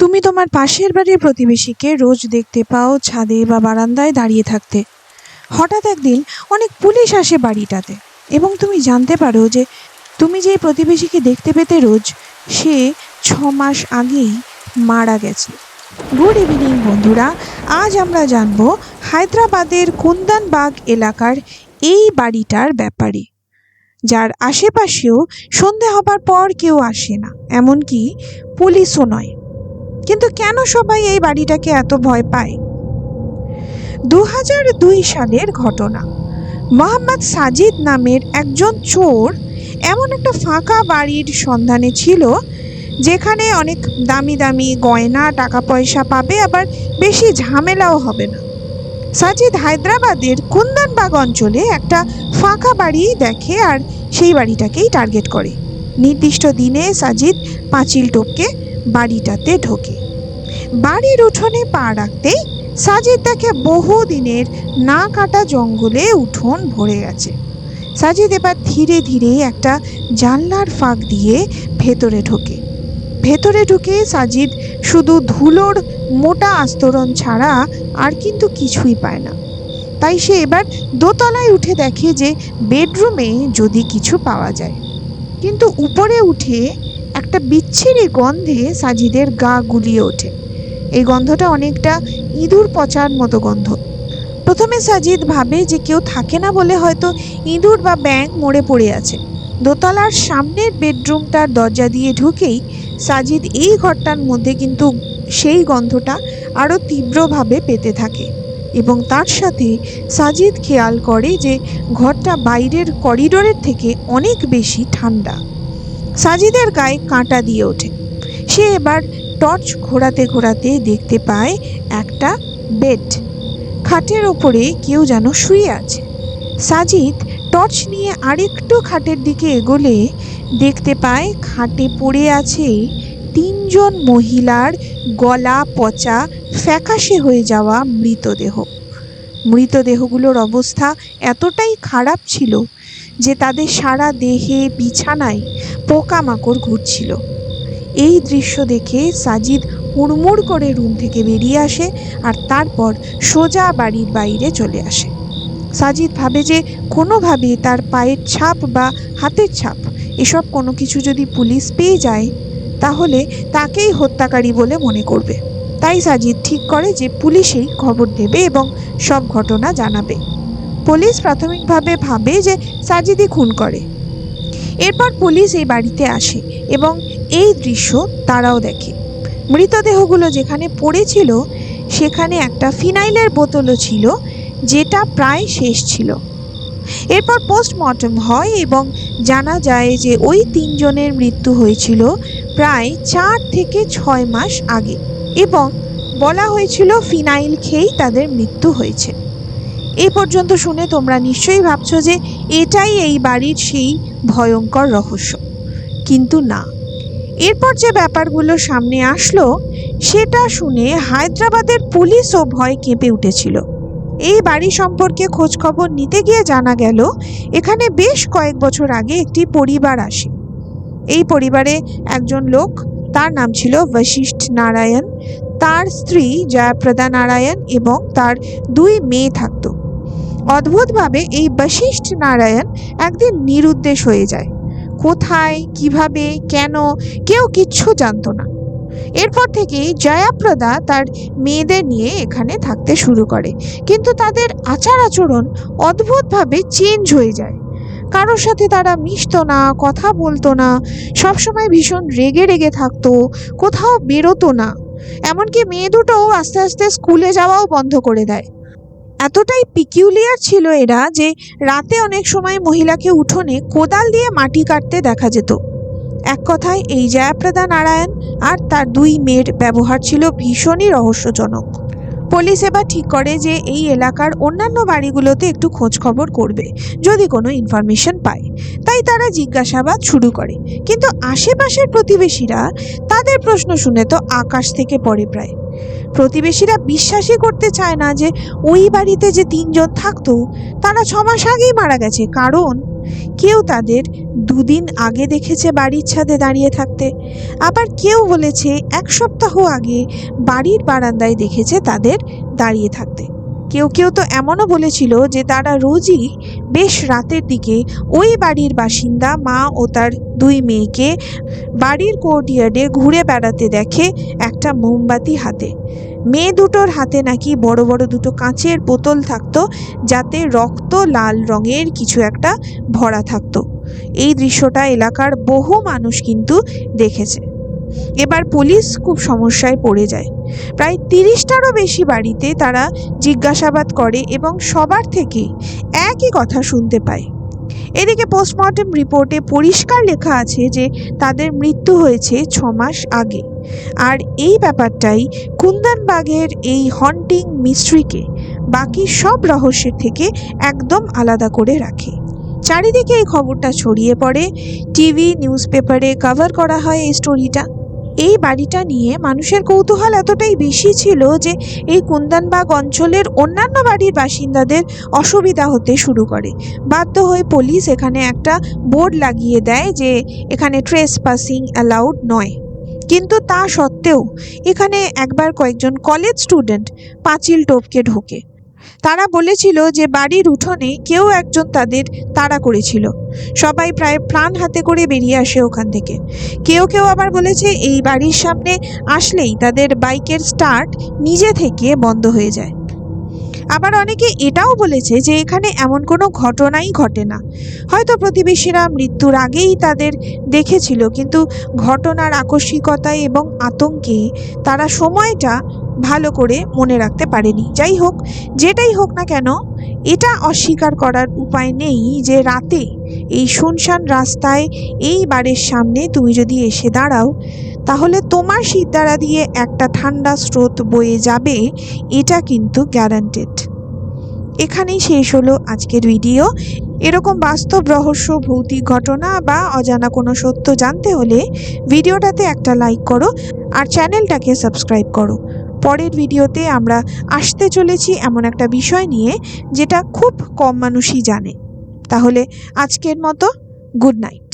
তুমি তোমার পাশের বাড়ির প্রতিবেশীকে রোজ দেখতে পাও ছাদে বা বারান্দায় দাঁড়িয়ে থাকতে। হঠাৎ একদিন অনেক পুলিশ আসে বাড়িটাতে এবং তুমি জানতে পারো যে তুমি যেই প্রতিবেশীকে দেখতে পেতে রোজ, সে 6 মাস আগেই মারা গেছে। গুড ইভিনিং বন্ধুরা, আজ আমরা জানব হায়দ্রাবাদের কুন্দনবাগ এলাকার এই বাড়িটার ব্যাপারে, যার আশেপাশেও সন্ধে হবার পর কেউ আসে না, এমনকি পুলিশও নয়। কিন্তু কেন সবাই এই বাড়িটাকে এত ভয় পায়? 2002 সালের ঘটনা। মোহাম্মদ সাজিদ নামের একজন চোর এমন একটা ফাঁকা বাড়ির সন্ধানে ছিল যেখানে অনেক দামি দামি গয়না, টাকা পয়সা পাবে, আবার বেশি ঝামেলাও হবে না। সাজিদ হায়দ্রাবাদের কুন্দনবাগ অঞ্চলে একটা ফাঁকা বাড়ি দেখে আর সেই বাড়িটাকেই টার্গেট করে। নির্দিষ্ট দিনে সাজিদ পাঁচিল টপকে বাড়িটাতে ঢোকে। বাড়ির উঠোনে পা রাখতেই সাজিদ দেখে বহুদিনের না কাটা জঙ্গলে উঠোন ভরে গেছে। সাজিদ এবার ধীরে ধীরে একটা জানলার ফাঁক দিয়ে ভেতরে ঢুকে সাজিদ শুধু ধুলোর মোটা আস্তরণ ছাড়া আর কিন্তু কিছুই পায় না। তাই সে এবার দোতলায় উঠে দেখে যে বেডরুমে যদি কিছু পাওয়া যায়। কিন্তু উপরে উঠে একটা বিচ্ছিরি গন্ধে সাজিদের গা গুলিয়ে ওঠে। এই গন্ধটা অনেকটা ইঁদুর পচার মতো গন্ধ। প্রথমে সাজিদ ভাবে যে কেউ থাকে না বলে হয়তো ইঁদুর বা ব্যাঙ মরে পড়ে আছে। দোতলার সামনের বেডরুমটার দরজা দিয়ে ঢুকেই সাজিদ এই ঘরটার মধ্যে কিন্তু সেই গন্ধটা আরও তীব্রভাবে পেতে থাকে এবং তার সাথে সাজিদ খেয়াল করে যে ঘরটা বাইরের করিডোরের থেকে অনেক বেশি ঠান্ডা। সাজিদের গায়ে কাঁটা দিয়ে ওঠে। সে এবার টর্চ ঘোরাতে ঘোরাতে দেখতে পায় একটা বেড। খাটের ওপরে কেউ যেন শুয়ে আছে। সাজিদ টর্চ নিয়ে আরেকটু খাটের দিকে এগোলে দেখতে পায় খাটে পড়ে আছে 3জন মহিলার গলা পচা, ফ্যাকাশে হয়ে যাওয়া মৃতদেহগুলোর অবস্থা এতটাই খারাপ ছিল যে তাদের সারা দেহে, বিছানায় পোকামাকড় ঘুরছিল। এই দৃশ্য দেখে সাজিদ হুড়মুড় করে রুম থেকে বেরিয়ে আসে আর তারপর সোজা বাড়ির বাইরে চলে আসে। সাজিদ ভাবে যে কোনোভাবে তার পায়ের ছাপ বা হাতের ছাপ, এসব কোনো কিছু যদি পুলিশ পেয়ে যায় তাহলে তাকেই হত্যাকারী বলে মনে করবে। তাই সাজিদ ঠিক করে যে পুলিশেই খবর দেবে এবং সব ঘটনা জানাবে। পুলিশ প্রাথমিকভাবে ভাবে যে সাজিদই খুন করে। এরপর পুলিশ এই বাড়িতে আসে এবং এই দৃশ্য তারাও দেখে। মৃতদেহগুলো যেখানে পড়েছিল সেখানে একটা ফিনাইলের বোতলও ছিল, যেটা প্রায় শেষ ছিল। এরপর পোস্টমর্টম হয় এবং জানা যায় যে ওই 3জনের মৃত্যু হয়েছিল প্রায় 4 থেকে 6 মাস আগে এবং বলা হয়েছিল ফিনাইল খেয়েই তাদের মৃত্যু হয়েছে। এই পর্যন্ত শুনে তোমরা নিশ্চয়ই ভাবছো যে এটাই এই বাড়ির সেই ভয়ঙ্কর রহস্য, কিন্তু না। এরপর যে ব্যাপারগুলো সামনে আসলো সেটা শুনে হায়দ্রাবাদের পুলিশও ভয় কেঁপে উঠেছিল। এই বাড়ি সম্পর্কে খোঁজ খবর নিতে গিয়ে জানা গেল এখানে বেশ কয়েক বছর আগে একটি পরিবার আসে। এই পরিবারে একজন লোক, তার নাম ছিল বশিষ্ঠ নারায়ণ, তার স্ত্রী জয়াপ্রদা নারায়ণ এবং তার 2 মেয়ে থাকত। অদ্ভুতভাবে এই বশিষ্ঠ নারায়ণ একদিন নিরুদ্দেশ হয়ে যায়। কোথায়, কিভাবে, কেন, কেউ কিচ্ছু জানতো না। এরপর থেকেই জয়াপ্রদা তার মেয়েদের নিয়ে এখানে থাকতে শুরু করে, কিন্তু তাদের আচার আচরণ অদ্ভুতভাবে চেঞ্জ হয়ে যায়। কারোর সাথে তারা মিশতো না, কথা বলতো না, সবসময় ভীষণ রেগে রেগে থাকতো, কোথাও বেরোতো না। এমনকি মেয়ে দুটোও আস্তে আস্তে স্কুলে যাওয়াও বন্ধ করে দেয়। এতটাই পিকিউলিয়ার ছিল এরা যে রাতে অনেক সময় মহিলাকে উঠোনে কোদাল দিয়ে মাটি কাটতে দেখা যেত। এক কথায় এই জয়াপ্রদা নারায়ণ আর তার 2 মেয়ের ব্যবহার ছিল ভীষণই রহস্যজনক। পুলিশ এবার ঠিক করে যে এই এলাকার অন্যান্য বাড়িগুলোতে একটু খোঁজ খবর করবে যদি কোনো ইনফরমেশন পায়। তাই তারা জিজ্ঞাসাবাদ শুরু করে, কিন্তু আশেপাশের প্রতিবেশীরা তাদের প্রশ্ন শুনে তো আকাশ থেকে পড়ে প্রায়। প্রতিবেশীরা বিশ্বাসই করতে চায় না যে ওই বাড়িতে যে 3জন থাকতো তারা 6 মাস আগেই মারা গেছে, কারণ কেউ তাদের 2 দিন আগে দেখেছে বাড়ির ছাদে দাঁড়িয়ে থাকতে, আবার কেউ বলেছে 1 সপ্তাহ আগে বাড়ির বারান্দায় দেখেছে তাদের দাঁড়িয়ে থাকতে। কেউ কেউ তো এমনও বলেছিল যে তারা রোজই বেশ রাতের দিকে ওই বাড়ির বাসিন্দা মা ও তার 2 মেয়েকে বাড়ির কোর্টইয়ার্ডে ঘুরে বেড়াতে দেখে একটা মোমবাতি হাতে। মেয়ে দুটোর হাতে নাকি বড় বড় 2টো কাঁচের বোতল থাকতো, যাতে রক্ত লাল রঙের কিছু একটা ভরা থাকতো। এই দৃশ্যটা এলাকার বহু মানুষ কিন্তু দেখেছে। এবার পুলিশ খুব সমস্যায় পড়ে যায়। প্রায় 30টারও বেশি বাড়িতে তারা জিজ্ঞাসাবাদ করে এবং সবার থেকে একই কথা শুনতে পায়। এদিকে পোস্টমর্টেম রিপোর্টে পরিষ্কার লেখা আছে যে তাদের মৃত্যু হয়েছে 6 মাস আগে। আর এই ব্যাপারটাই কুন্দনবাগের এই হন্টিং মিস্ট্রিকে বাকি সব রহস্যের থেকে একদম আলাদা করে রাখে। চারিদিকে এই খবরটা ছড়িয়ে পড়ে, টিভি নিউজ পেপারে কভার করা হয় এই স্টোরিটা। এই বাড়িটা নিয়ে মানুষের কৌতূহল এতটাই বেশি ছিল যে এই কুন্দনবাগ অঞ্চলের অন্যান্য বাড়ির বাসিন্দাদের অসুবিধা হতে শুরু করে। বাধ্য হয়ে পুলিশ এখানে একটা বোর্ড লাগিয়ে দেয় যে এখানে ট্রেসপাসিং অ্যালাউড নয়। কিন্তু তা সত্ত্বেও এখানে একবার কয়েকজন কলেজ স্টুডেন্ট পাঁচিল টপকে ঢোকে। তারা বলেছিল যে বাড়ির উঠোনে কেউ একজন তাদের তাড়া করেছিল। সবাই প্রায় প্রাণ হাতে করে বেরিয়ে আসে ওখান থেকে। কেউ কেউ আবার বলেছে এই বাড়ির সামনে আসলেই তাদের বাইকের স্টার্ট নিজে থেকে বন্ধ হয়ে যায়। আবার অনেকে এটাও বলেছে যে এখানে এমন কোনো ঘটনাই ঘটে না, হয়তো প্রতিবেশীরা মৃত্যুর আগেই তাদের দেখেছিল, কিন্তু ঘটনার আকস্মিকতায় এবং আতঙ্কে তারা সময়টা ভালো করে মনে রাখতে পারেনি। যাই হোক, যেটাই হোক না কেন, এটা অস্বীকার করার উপায় নেই যে রাতে এই শুনশান রাস্তায় এই বাড়ির সামনে তুমি যদি এসে দাঁড়াও, তাহলে তোমার শিরদাঁড়া দিয়ে একটা ঠান্ডা স্রোত বয়ে যাবে, এটা কিন্তু গ্যারান্টেড। এখানেই শেষ হলো আজকের ভিডিও। এরকম বাস্তব রহস্য, ভৌতিক ঘটনা বা অজানা কোনো সত্য জানতে হলে ভিডিওটাতে একটা লাইক করো আর চ্যানেলটাকে সাবস্ক্রাইব করো। পরের ভিডিওতে আমরা আসতে চলেছি এমন একটা বিষয় নিয়ে যেটা খুব কম মানুষই জানে। তাহলে আজকের মতো গুড নাইট।